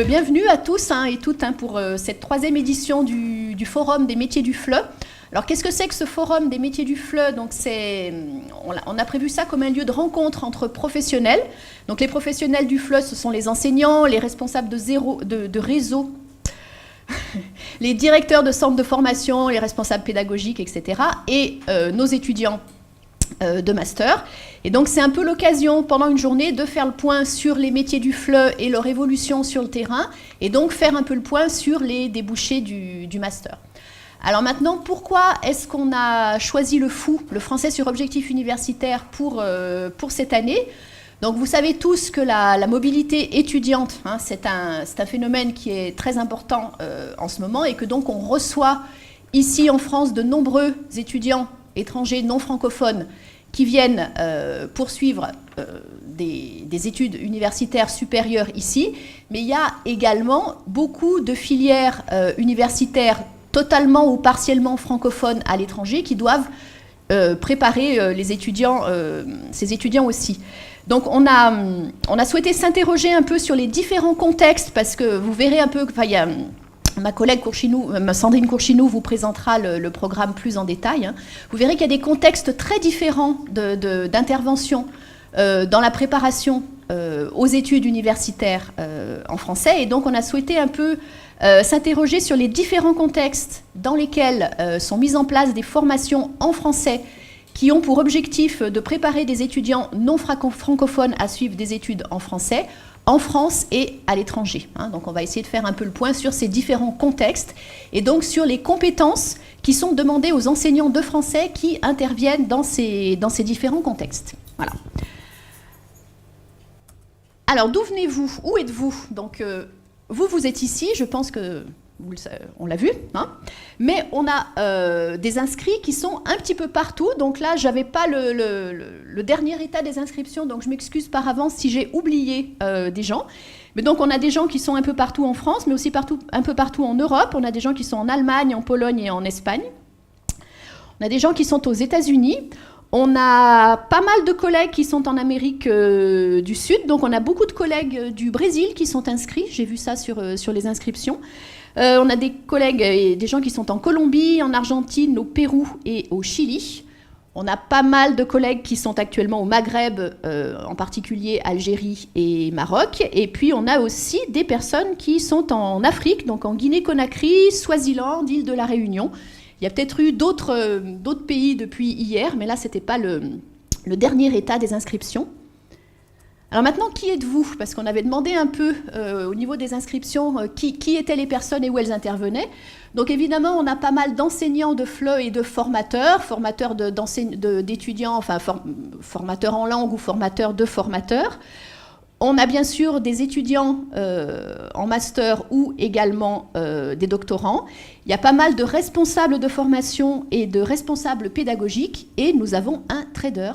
bienvenue à tous et toutes pour cette 3e édition du Forum des métiers du FLE. Alors qu'est-ce que c'est que ce Forum des métiers du FLE? Donc, on a prévu ça comme un lieu de rencontre entre professionnels. Donc les professionnels du FLE, ce sont les enseignants, les responsables de réseau, les directeurs de centres de formation, les responsables pédagogiques, etc. et nos étudiants de master. Et donc c'est un peu l'occasion pendant une journée de faire le point sur les métiers du FLE et leur évolution sur le terrain, et donc faire un peu le point sur les débouchés du master. Alors maintenant, pourquoi est-ce qu'on a choisi le FOU, le français sur objectif universitaire, pour cette année? Donc vous savez tous que la mobilité étudiante, c'est un phénomène qui est très important en ce moment, et que donc on reçoit ici en France de nombreux étudiants étrangers non francophones qui viennent poursuivre des études universitaires supérieures ici, mais il y a également beaucoup de filières universitaires totalement ou partiellement francophones à l'étranger qui doivent préparer ces étudiants aussi. Donc on a souhaité s'interroger un peu sur les différents contextes, parce que vous verrez un peu, il y a ma collègue Sandrine Courchinou vous présentera le programme plus en détail. Vous verrez qu'il y a des contextes très différents d'intervention dans la préparation aux études universitaires en français. Et donc, on a souhaité un peu s'interroger sur les différents contextes dans lesquels sont mises en place des formations en français qui ont pour objectif de préparer des étudiants non francophones à suivre des études en français, en France et à l'étranger. Donc on va essayer de faire un peu le point sur ces différents contextes et donc sur les compétences qui sont demandées aux enseignants de français qui interviennent dans ces différents contextes. Voilà. Alors d'où venez-vous? Où êtes-vous? Donc vous êtes ici, je pense que on l'a vu, mais on a des inscrits qui sont un petit peu partout. Donc là, je n'avais pas le dernier état des inscriptions, donc je m'excuse par avance si j'ai oublié des gens. Mais donc on a des gens qui sont un peu partout en France, mais aussi un peu partout en Europe. On a des gens qui sont en Allemagne, en Pologne et en Espagne. On a des gens qui sont aux États-Unis. On a pas mal de collègues qui sont en Amérique du Sud. Donc on a beaucoup de collègues du Brésil qui sont inscrits. J'ai vu ça sur les inscriptions. On a des collègues et des gens qui sont en Colombie, en Argentine, au Pérou et au Chili. On a pas mal de collègues qui sont actuellement au Maghreb, en particulier Algérie et Maroc. Et puis on a aussi des personnes qui sont en Afrique, donc en Guinée-Conakry, Swaziland, île de la Réunion. Il y a peut-être eu d'autres pays depuis hier, mais là, ce n'était pas le dernier état des inscriptions. Alors maintenant, qui êtes-vous? Parce qu'on avait demandé un peu au niveau des inscriptions qui étaient les personnes et où elles intervenaient. Donc évidemment, on a pas mal d'enseignants de FLE et de formateurs d'étudiants, enfin formateurs en langue ou formateurs de formateurs. On a bien sûr des étudiants en master ou également des doctorants. Il y a pas mal de responsables de formation et de responsables pédagogiques. Et nous avons un trader.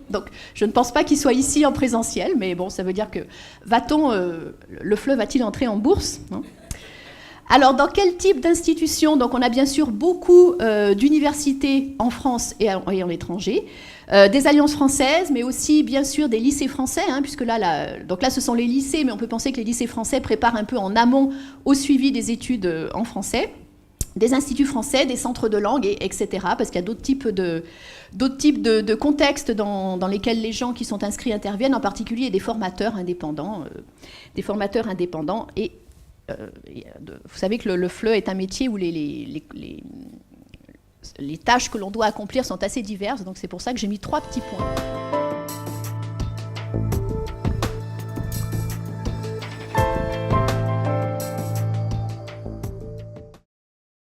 Donc, je ne pense pas qu'il soit ici en présentiel, mais bon, ça veut dire que le FLE va-t-il entrer en bourse, hein? Alors, dans quel type d'institution? Donc, on a bien sûr beaucoup d'universités en France et en étranger, des alliances françaises, mais aussi, bien sûr, des lycées français, puisque donc là, ce sont les lycées, mais on peut penser que les lycées français préparent un peu en amont au suivi des études en français, des instituts français, des centres de langue, etc., parce qu'il y a d'autres types de contextes dans lesquels les gens qui sont inscrits interviennent, en particulier des formateurs indépendants. Et vous savez que le FLE est un métier où les tâches que l'on doit accomplir sont assez diverses, donc c'est pour ça que j'ai mis 3 petits points.